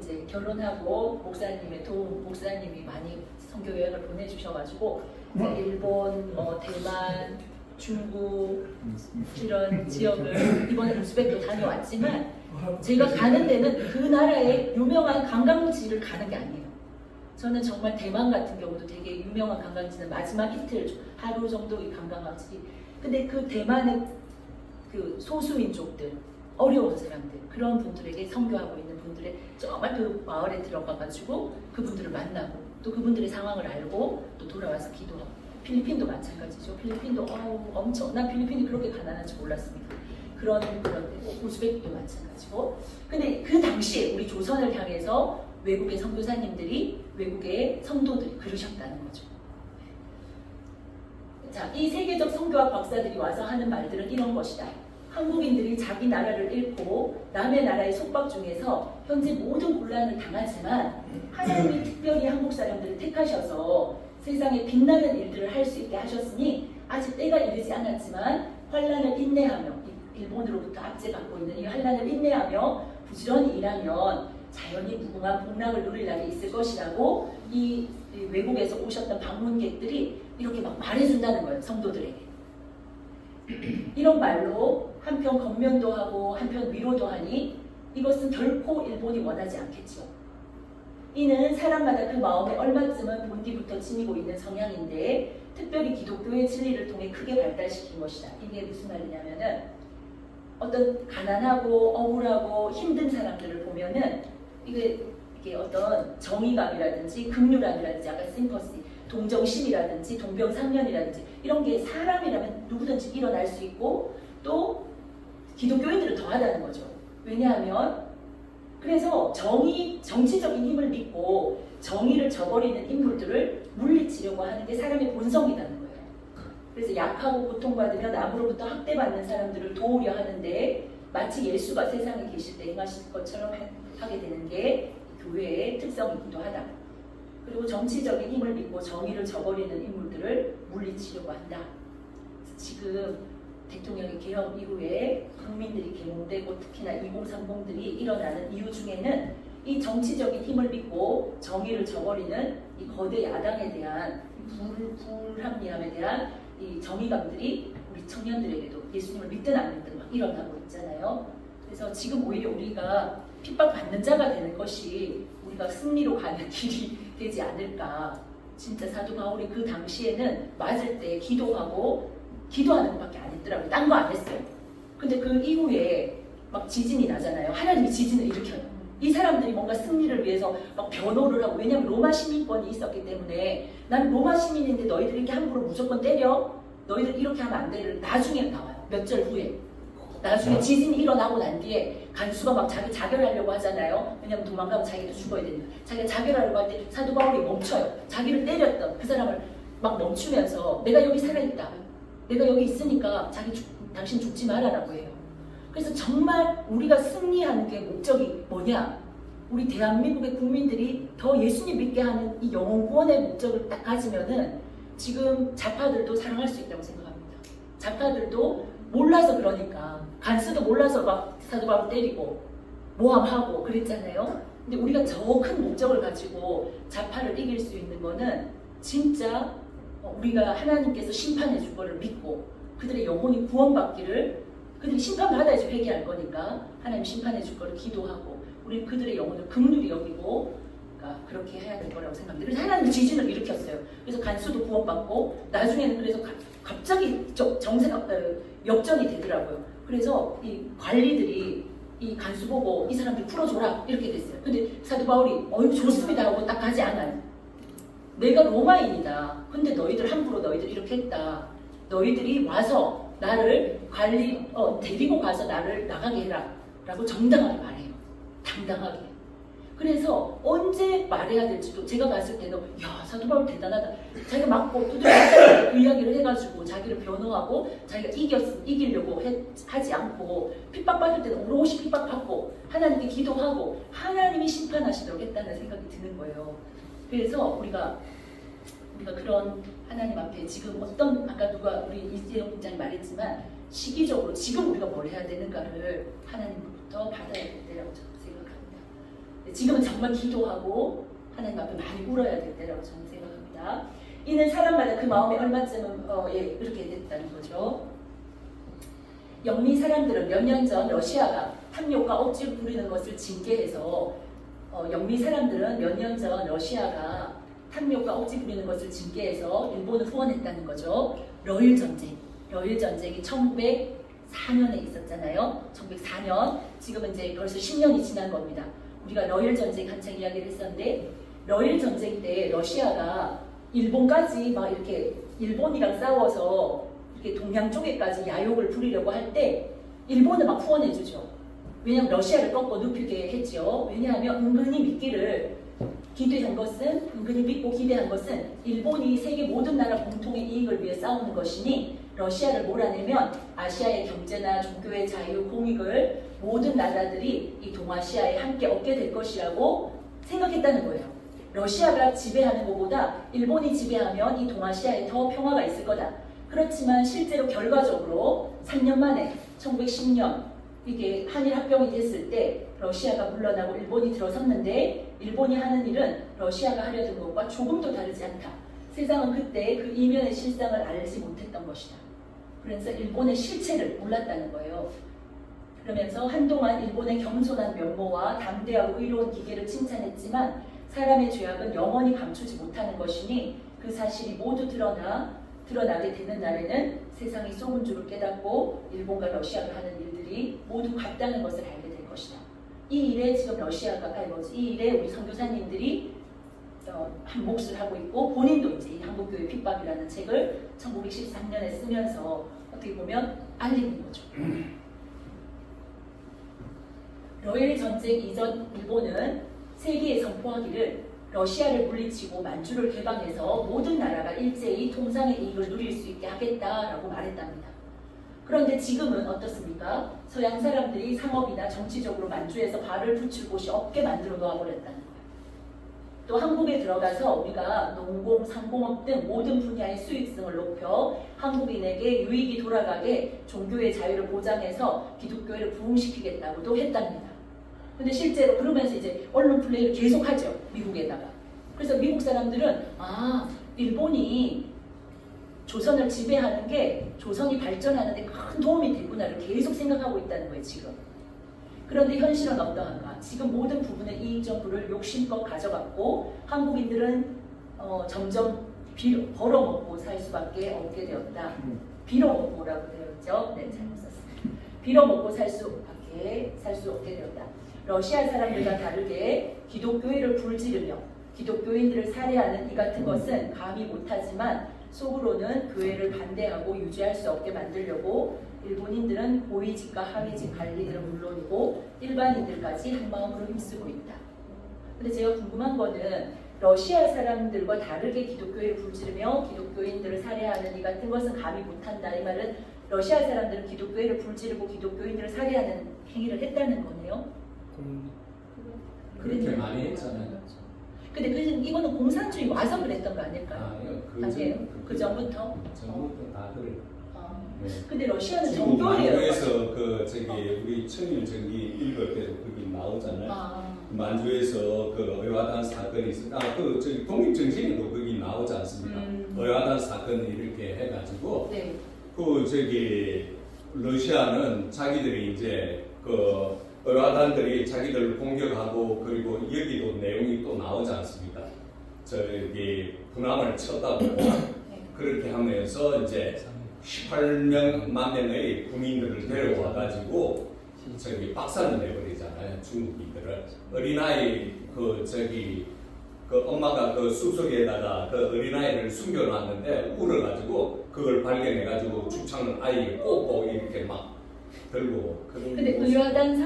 이제 결혼하고 목사님이 많이 선교 여행을 보내주셔가지고 일본, 대만, 중국 이런 지역을 이번에 우즈벡도 다녀왔지만 제가 가는 데는 그 나라의 유명한 관광지를 가는 게 아니에요. 저는 정말 대만 같은 경우도 되게 유명한 관광지는 마지막 이틀 하루 정도의 관광지. 근데 그 대만의 그 소수민족들 어려운 사람들 그런 분들에게 선교하고 있는 분들의 정말 그 마을에 들어가가지고 그분들을 만나고 또 그분들의 상황을 알고 또 돌아와서 기도하고 필리핀도 마찬가지죠. 필리핀도 난 필리핀이 그렇게 가난한지 몰랐습니다. 그런데 우즈벡도 마찬가지고. 근데 그 당시에 우리 조선을 향해서 외국의 선교사님들이 외국의 성도들이 그러셨다는 거죠. 자, 이 세계적 선교학 박사들이 와서 하는 말들은 이런 것이다. 한국인들이 자기 나라를 잃고 남의 나라의 속박 중에서 현재 모든 곤란을 당하지만 하나님이 특별히 한국 사람들을 택하셔서 세상에 빛나는 일들을 할 수 있게 하셨으니 아직 때가 이르지 않았지만 환난을 인내하며 일본으로부터 압제받고 있는 이 환난을 인내하며 부지런히 일하면 자연히 무궁한 복락을 누릴 날이 있을 것이라고 이 외국에서 오셨던 방문객들이 이렇게 막 말해준다는 거예요. 성도들에게. 이런 말로 한편 겉면도 하고 한편 위로도 하니 이것은 결코 일본이 원하지 않겠죠. 이는 사람마다 그 마음에 얼마쯤은 본디부터 지니고 있는 성향인데 특별히 기독교의 진리를 통해 크게 발달시킨 것이다. 이게 무슨 말이냐면은 어떤 가난하고 억울하고 힘든 사람들을 보면은 이게 어떤 정의감이라든지 긍휼함이라든지 약간 심퍼시, 동정심이라든지 동병상련이라든지 이런 게 사람이라면 누구든지 일어날 수 있고 또 기독교인들은 더하다는 거죠. 왜냐하면 그래서 정치적인 힘을 믿고 정의를 저버리는 인물들을 물리치려고 하는 게 사람의 본성이라는 거예요. 그래서 약하고 고통받으며 남으로부터 학대받는 사람들을 도우려 하는데 마치 예수가 세상에 계실 때 행하실 것처럼 하게 되는 게 교회의 특성이기도 하다. 그리고 정치적인 힘을 믿고 정의를 저버리는 인물들을 물리치려고 한다. 지금 대통령의 개혁 이후에 국민들이 계몽되고 특히나 2030들이 일어나는 이유 중에는 이 정치적인 힘을 믿고 정의를 저버리는 이 거대 야당에 대한 불합리함에 대한 이 정의감들이 우리 청년들에게도 예수님을 믿든 안 믿든 막 일어나고 있잖아요. 그래서 지금 오히려 우리가 핍박받는 자가 되는 것이 우리가 승리로 가는 길이 되지 않을까. 진짜 사도 바울이 그 당시에는 맞을 때 기도하는 것밖에 안 했더라고요. 딴 거 안 했어요. 근데 그 이후에 막 지진이 나잖아요. 하나님이 지진을 일으켜요. 이 사람들이 뭔가 승리를 위해서 막 변호를 하고, 왜냐면 로마 시민권이 있었기 때문에 나는 로마 시민인데 너희들 이렇게 함부로 무조건 때려? 너희들 이렇게 하면 안 돼를 나중에 나와요. 몇 절 후에. 나중에 지진이 일어나고 난 뒤에 간수가 막 자기 자결하려고 하잖아요. 왜냐면 도망가면 자기도 죽어야 되니까. 자기가 자결하려고 할 때 사도 바울이 멈춰요. 자기를 때렸던 그 사람을 막 멈추면서 내가 여기 살아있다. 내가 여기 있으니까 당신 죽지 말아라고 해요. 그래서 정말 우리가 승리하는 게 목적이 뭐냐? 우리 대한민국의 국민들이 더 예수님 믿게 하는 이 영혼 구원의 목적을 딱 가지면은 지금 좌파들도 사랑할 수 있다고 생각합니다. 좌파들도 몰라서 그러니까 간수도 몰라서 막 사도 바울 때리고 모함하고 그랬잖아요. 근데 우리가 저 큰 목적을 가지고 좌파를 이길 수 있는 거는 진짜 우리가 하나님께서 심판해 줄 거를 믿고 그들의 영혼이 구원받기를, 그들이 심판받아야지 회개할 거니까 하나님 심판해 줄 거를 기도하고 우리 그들의 영혼을 긍휼히 여기고, 그러니까 그렇게 해야 될 거라고 생각합니다. 그래서 하나님이 지진을 일으켰어요. 그래서 간수도 구원받고 나중에는 그래서 갑자기 역전이 되더라고요. 그래서 이 관리들이 이 간수 보고 이 사람들 풀어줘라 이렇게 됐어요. 근데 사도 바울이 좋습니다 하고 딱 가지 않아요. 내가 로마인이다. 근데 너희들 함부로 너희들 이렇게 했다. 너희들이 와서 나를 데리고 가서 나를 나가게 해라 라고 정당하게 말해요. 당당하게. 그래서 언제 말해야 될지도 제가 봤을 때도 야, 사도 바울 대단하다. 자기가 맞고 두드려 그 이야기를 해가지고 자기를 변호하고 자기가 이기려고 하지 않고, 핍박받을 때는 오롯이 핍박받고 하나님께 기도하고 하나님이 심판하시도록 했다는 생각이 드는 거예요. 그래서 우리가 그런 하나님 앞에 지금 아까 우리 이재용 부장이 말했지만 시기적으로 지금 우리가 뭘 해야 되는가를 하나님부터 받아야 될 때라고 저는 생각합니다. 지금은 정말 기도하고 하나님 앞에 많이 울어야 될 때라고 저는 생각합니다. 이는 사람마다 그 마음이 얼마쯤은 이렇게 됐다는 거죠. 영미 사람들은 몇 년 전 러시아가 탐욕과 억지를 부리는 것을 징계해서 영미 사람들은 몇 년 전 러시아가 탐욕과 억지 부리는 것을 징계해서 일본을 후원했다는 거죠. 러일 전쟁이 1904년에 있었잖아요. 1904년. 지금은 이제 벌써 10년이 지난 겁니다. 우리가 러일 전쟁 한창 이야기를 했었는데, 러일 전쟁 때 러시아가 일본까지 막 이렇게 일본이랑 싸워서 이렇게 동양 쪽에까지 야욕을 부리려고 할 때 일본을 막 후원해주죠. 왜냐하면 러시아를 꺾고 눕히게 했죠. 왜냐하면 은근히 믿고 기대한 것은 일본이 세계 모든 나라 공통의 이익을 위해 싸우는 것이니 러시아를 몰아내면 아시아의 경제나 종교의 자유, 공익을 모든 나라들이 이 동아시아에 함께 얻게 될 것이라고 생각했다는 거예요. 러시아가 지배하는 것보다 일본이 지배하면 이 동아시아에 더 평화가 있을 거다. 그렇지만 실제로 결과적으로 3년 만에 1910년 이게 한일 합병이 됐을 때 러시아가 물러나고 일본이 들어섰는데, 일본이 하는 일은 러시아가 하려던 것과 조금도 다르지 않다. 세상은 그때 그 이면의 실상을 알지 못했던 것이다. 그래서 일본의 실체를 몰랐다는 거예요. 그러면서 한동안 일본의 겸손한 면모와 담대하고 의로운 기계를 칭찬했지만 사람의 죄악은 영원히 감추지 못하는 것이니 그 사실이 모두 드러나게 되는 날에는 세상이 속은 줄을 깨닫고 일본과 러시아가 하는 일들이 모두 같다는 것을 알게 될 것이다. 이 일에 지금 이 일에 우리 선교사님들이 한 몫을 하고 있고, 본인도 이제 이 한국교회 핍박이라는 책을 1913년에 쓰면서 어떻게 보면 알리는 거죠. 러일 전쟁 이전 일본은 세계에 선포하기를 러시아를 물리치고 만주를 개방해서 모든 나라가 일제히 통상의 이익을 누릴 수 있게 하겠다라고 말했답니다. 그런데 지금은 어떻습니까? 서양 사람들이 상업이나 정치적으로 만주에서 발을 붙일 곳이 없게 만들어 놓아버렸다는 거예요. 또 한국에 들어가서 우리가 농공, 상공업 등 모든 분야의 수익성을 높여 한국인에게 유익이 돌아가게 종교의 자유를 보장해서 기독교회를 부흥시키겠다고도 했답니다. 근데 실제로 그러면서 이제 언론 플레이를 계속하죠. 미국에다가. 그래서 미국 사람들은 일본이 조선을 지배하는 게 조선이 발전하는 데 큰 도움이 되구나를 계속 생각하고 있다는 거예요, 지금. 그런데 현실은 어떠한가? 지금 모든 부분의 이익 정보를 욕심껏 가져갔고 한국인들은 점점 벌어먹고 살 수밖에 없게 되었다. 빌어먹고라고 되었죠. 네, 잘못 썼습니다. 빌어먹고 살 수 없게 되었다. 러시아 사람들과 다르게 기독교회를 불지르며 기독교인들을 살해하는 이 같은 것은 감히 못하지만 속으로는 교회를 반대하고 유지할 수 없게 만들려고 일본인들은 고위직과 하위직 관리들은 물론이고 일반인들까지 한마음으로 힘쓰고 있다. 근데 제가 궁금한 거는 러시아 사람들과 다르게 기독교회를 불지르며 기독교인들을 살해하는 이 같은 것은 감히 못한다. 이 말은 러시아 사람들은 기독교회를 불지르고 기독교인들을 살해하는 행위를 했다는 거네요. 그렇게 많이 했잖아요. 근데 이거는 공산주의 와서 그랬던 거 아닐까요? 아니에요? 그 전부터? 전부터 다 그래요. 네. 근데 러시아는 지금 정교회예요. 만주에서 우리 천일 전기 읽을 때도 거기 나오잖아요. 만주에서 그 의화단 사건이 있어. 독립정신에도 거기 나오지 않습니까? 의화단 사건을 이렇게 해가지고 네. 러시아는 자기들이 이제 의화단들이 자기들을 공격하고 그리고 여기도 내용이 또 나오지 않습니까? 군함을 쳤다고 그렇게 하면서 이제 18만 명의 군인들을 데려와가지고 박살을 내버리잖아요. 중국인들을 어린아이 엄마가 그 숲속에다가 그 어린아이를 숨겨놨는데 울어가지고 그걸 발견해가지고 죽창을 아이에 꽂고 이렇게 막 들고. 근데 의화단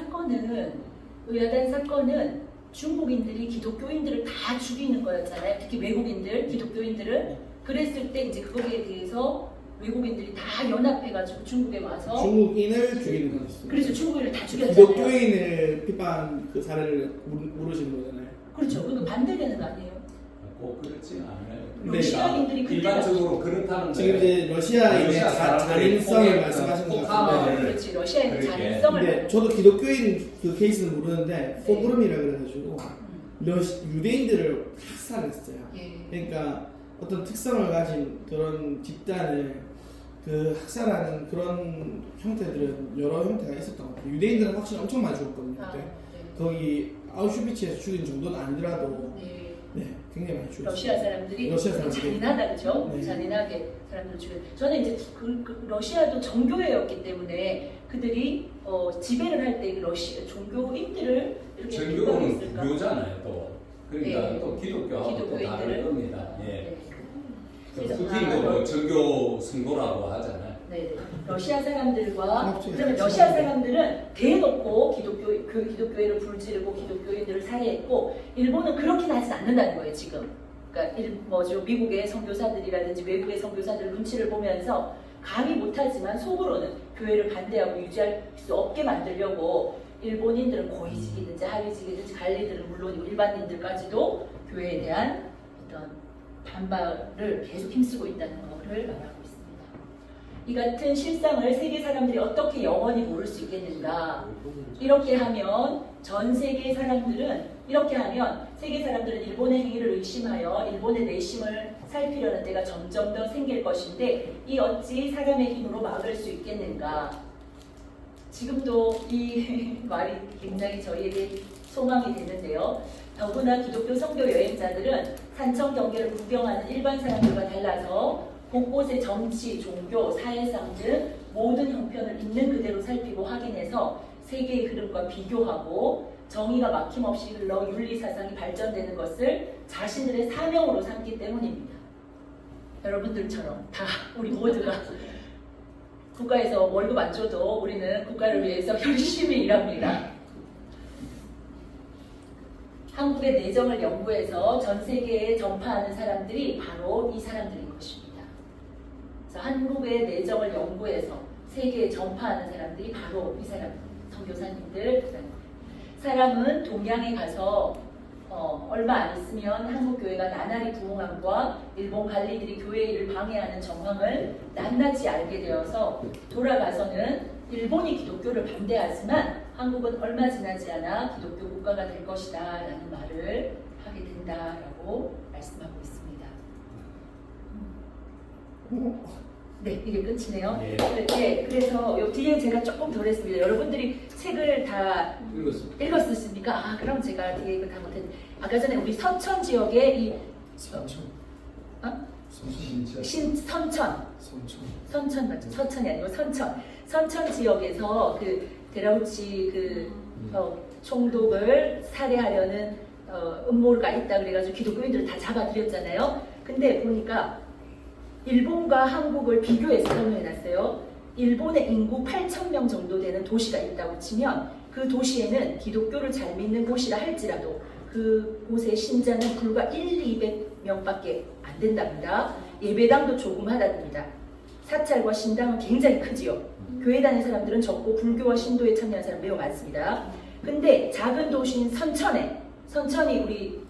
사건은 중국인들이 기독교인들을 다 죽이는 거였잖아요. 특히 외국인들, 기독교인들을. 그랬을 때 이제 그거에 대해서 외국인들이 다 연합해가지고 중국에 와서 중국인을 죽이는 거였어요. 그래서 중국인을 다 죽였잖아요. 기독교인을 비판 그 사례를 물으시는 거잖아요. 그렇죠. 그거 반대되는 거 아니에요? 꼭 그렇지는 않아요. 러시아인들이 일반적으로 그렇다는 지금 이제 러시아인의 잔인성을 말씀하시는 것 같은데, 그렇지. 러시아인의 그렇게. 잔인성을. 근데 저도 기독교인 그 케이스는 모르는데 포그름이라 그래가지고 유대인들을 학살했어요. 예. 그러니까 어떤 특성을 가진 그런 집단을 그 학살하는 그런 형태들은 여러 형태가 있었던 것 같아요. 유대인들은 확실히 엄청 많이 죽었거든요. 그때. 네. 거기 아우슈비츠에서 죽인 정도는 아니더라도 네. 굉장히 많이 죽었어요. 러시아 사람들이 잔인하다, 그렇죠? 네. 잔인하게 사람들을 죽여. 저는 이제 러시아도 정교회였기 때문에 그들이 지배를 할 때 종교인들을 이렇게 전교는 했을까? 불교잖아요. 또 그러니까 네. 또 기독교하고 또 다른 겁니다. 예. 네. 푸틴도 전교 성도라고 하잖아요. 네. 러시아 사람들과 그러면 러시아 사람들은 대놓고 기독교회를 불지르고 기독교인들을 살해했고 일본은 그렇게는 하진 않는다는 거예요 지금. 그러니까 미국의 선교사들이라든지 외국의 선교사들 눈치를 보면서 감히 못하지만 속으로는 교회를 반대하고 유지할 수 없게 만들려고 일본인들은 고위직이든지 하위직이든지 관리들은 물론이고 일반인들까지도 교회에 대한 어떤 반발을 계속 힘쓰고 있다는 것을 말하고 있습니다. 이 같은 실상을 세계 사람들이 어떻게 영원히 모를 수 있겠는가? 이렇게 하면 세계 사람들은 일본의 행위를 의심하여 일본의 내심을 살피려는 때가 점점 더 생길 것인데 이 어찌 사람의 힘으로 막을 수 있겠는가? 지금도 이 말이 굉장히 저희에게 소망이 되는데요. 더구나 기독교 선교 여행자들은 산청 경계를 구경하는 일반 사람들과 달라서 곳곳의 정치, 종교, 사회상 등 모든 형편을 있는 그대로 살피고 확인해서 세계의 흐름과 비교하고 정의가 막힘없이 흘러 윤리사상이 발전되는 것을 자신들의 사명으로 삼기 때문입니다. 여러분들처럼 다 우리 모두가 국가에서 월급 안 줘도 우리는 국가를 위해서 열심히 일합니다. 한국의 내정을 연구해서 전 세계에 전파하는 사람들이 바로 이 사람들인 것입니다. 그래서 한국의 내정을 연구해서 세계에 전파하는 사람들이 바로 이 사람, 선교사님들. 사람은 동양에 가서 얼마 안 있으면 한국 교회가 나날이 부흥함과 일본 관리들이 교회 일을 방해하는 정황을 낱낱이 알게 되어서 돌아가서는 일본이 기독교를 반대하지만 한국은 얼마 지나지 않아 기독교 국가가 될 것이다 라는 말을 하게 된다라고 말씀하고 있습니다. 네, 이게 끝이네요. 네. 네, 그래서 요 뒤에 제가 조금 덜 했습니다. 여러분들이 책을 다 읽었습니다. 읽었으십니까? 아, 그럼 제가 뒤에 이거 다 못했는데 아까 전에 우리 서천 지역에 이 선천. 어? 진짜. 선천 선천. 선천 맞죠? 서천이 아니고 선천 지역에서 그 데라우치 그 총독을 살해하려는 음모가 있다 그래가지고 기독교인들을 다 잡아들였잖아요. 근데 보니까 일본과 한국을 비교해서 설명해놨어요. 일본의 인구 8,000명 정도 되는 도시가 있다고 치면 그 도시에는 기독교를 잘 믿는 곳이라 할지라도 그 곳의 신자는 불과 200명밖에 안 된답니다. 예배당도 조금 하답니다. 사찰과 신당은 굉장히 크지요. 교회 다니는 사람들은 적고 불교와 신도에 참여하는 사람 매우 많습니다. 근데 작은 도시인 선천이 우리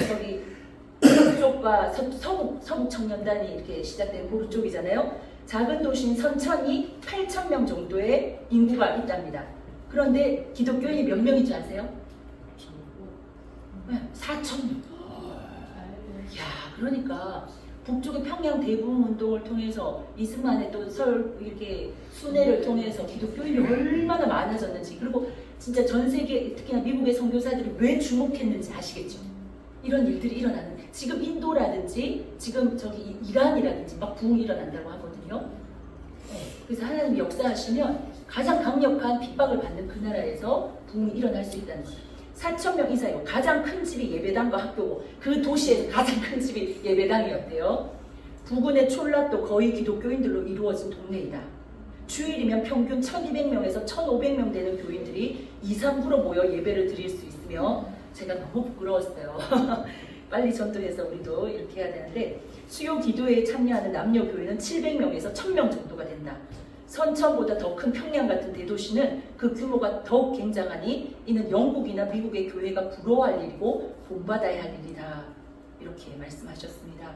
저기 북쪽과 서북 청년단이 이렇게 시작된 보루 쪽이잖아요. 작은 도시인 선천이 8,000명 정도의 인구가 있답니다. 그런데 기독교인이 몇 명인 줄 아세요? 4,000명. 야, 그러니까 북쪽의 평양 대부흥 운동을 통해서 이승만의 또 이렇게 순회를 통해서 기독교인이 얼마나 많아졌는지, 그리고 진짜 전 세계 특히나 미국의 선교사들이 왜 주목했는지 아시겠죠? 이런 일들이 일어나는, 지금 인도라든지 지금 저기 이란이라든지 막 부흥이 일어난다고 하거든요. 네, 그래서 하나님이 역사하시면 가장 강력한 핍박을 받는 그 나라에서 부흥이 일어날 수 있다는 거예요. 4,000명 이상이고 가장 큰 집이 예배당과 학교고 그 도시에서 가장 큰 집이 예배당이었대요. 부근의 촌락도 거의 기독교인들로 이루어진 동네이다. 주일이면 평균 1,200명에서 1,500명 되는 교인들이 2, 3부로 모여 예배를 드릴 수 있으며 제가 너무 부끄러웠어요. 빨리 전도해서 우리도 이렇게 해야 되는데 수요 기도회에 참여하는 남녀 교회는 700명에서 1,000명 정도가 된다. 선천보다 더 큰 평양 같은 대도시는 그 규모가 더욱 굉장하니 이는 영국이나 미국의 교회가 부러워할 일이고 본받아야 할 일이다. 이렇게 말씀하셨습니다.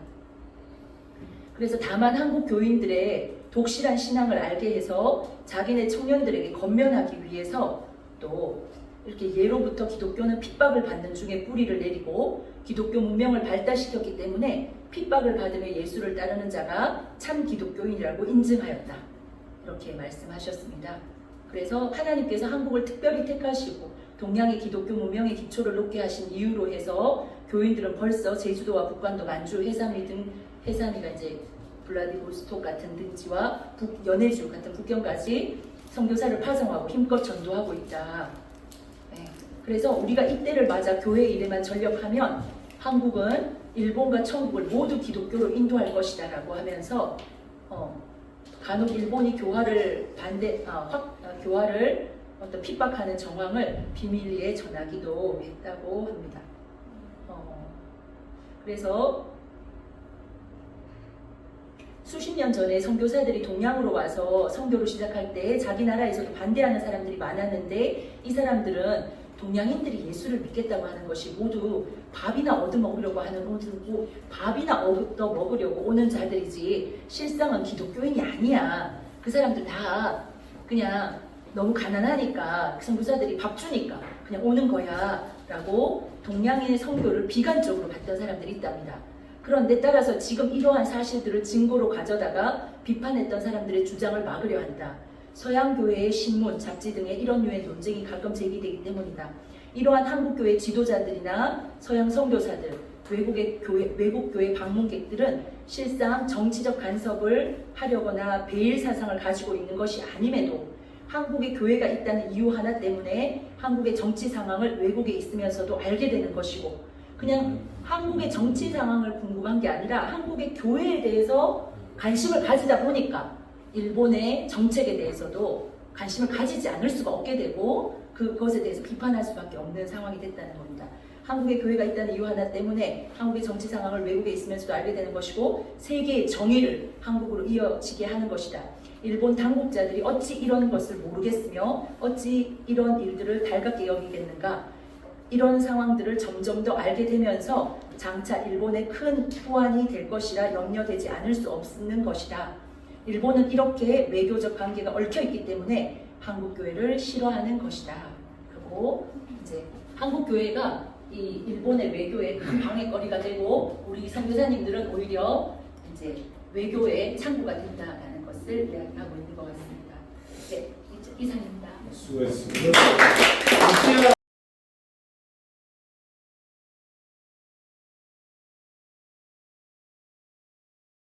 그래서 다만 한국 교인들의 독실한 신앙을 알게 해서 자기네 청년들에게 권면하기 위해서 또 이렇게 예로부터 기독교는 핍박을 받는 중에 뿌리를 내리고 기독교 문명을 발달시켰기 때문에 핍박을 받으며 예수를 따르는 자가 참 기독교인이라고 인증하였다. 이렇게 말씀하셨습니다. 그래서 하나님께서 한국을 특별히 택하시고 동양의 기독교 문명의 기초를 놓게 하신 이유로 해서 교인들은 벌써 제주도와 북한도 만주, 해삼이가 이제 블라디보스톡 같은 등지와 연해주 같은 국경까지 선교사를 파송하고 힘껏 전도하고 있다. 네. 그래서 우리가 이때를 맞아 교회 일에만 전력하면 한국은 일본과 천국을 모두 기독교로 인도할 것이다 라고 하면서 간혹 일본이 교화를 어떤 핍박하는 정황을 비밀리에 전하기도 했다고 합니다. 그래서 수십 년 전에 선교사들이 동양으로 와서 선교를 시작할 때 자기 나라에서도 반대하는 사람들이 많았는데 이 사람들은 동양인들이 예수를 믿겠다고 하는 것이 모두 밥이나 얻어먹으려고 밥이나 얻어먹으려고 오는 자들이지 실상은 기독교인이 아니야. 그 사람들 다 그냥 너무 가난하니까 선교사들이 밥 주니까 그냥 오는 거야 라고 동양인의 선교를 비관적으로 봤던 사람들이 있답니다. 그런데 따라서 지금 이러한 사실들을 증거로 가져다가 비판했던 사람들의 주장을 막으려 한다. 서양교회의 신문, 잡지 등의 이런 류의 논쟁이 가끔 제기되기 때문이다. 이러한 한국교회 지도자들이나 서양 선교사들, 외국 교회 방문객들은 실상 정치적 간섭을 하려거나 배일 사상을 가지고 있는 것이 아님에도 한국에 교회가 있다는 이유 하나 때문에 한국의 정치 상황을 외국에 있으면서도 알게 되는 것이고 그냥 한국의 정치 상황을 궁금한 게 아니라 한국의 교회에 대해서 관심을 가지다 보니까 일본의 정책에 대해서도 관심을 가지지 않을 수가 없게 되고 그것에 대해서 비판할 수밖에 없는 상황이 됐다는 겁니다. 한국에 교회가 있다는 이유 하나 때문에 한국의 정치 상황을 외국에 있으면서도 알게 되는 것이고 세계의 정의를 한국으로 이어지게 하는 것이다. 일본 당국자들이 어찌 이런 것을 모르겠으며 어찌 이런 일들을 달갑게 여기겠는가. 이런 상황들을 점점 더 알게 되면서 장차 일본의 큰 후환이 될 것이라 염려되지 않을 수 없는 것이다. 일본은 이렇게 외교적 관계가 얽혀있기 때문에 한국교회를 싫어하는 것이다. 하고 이제 한국 교회가 이 일본의 외교의 큰 방해거리가 되고 우리 선교사님들은 오히려 이제 외교의 창구가 된다라는 것을 이야기하고 있는 것 같습니다. 네, 이상입니다. 수고했습니다.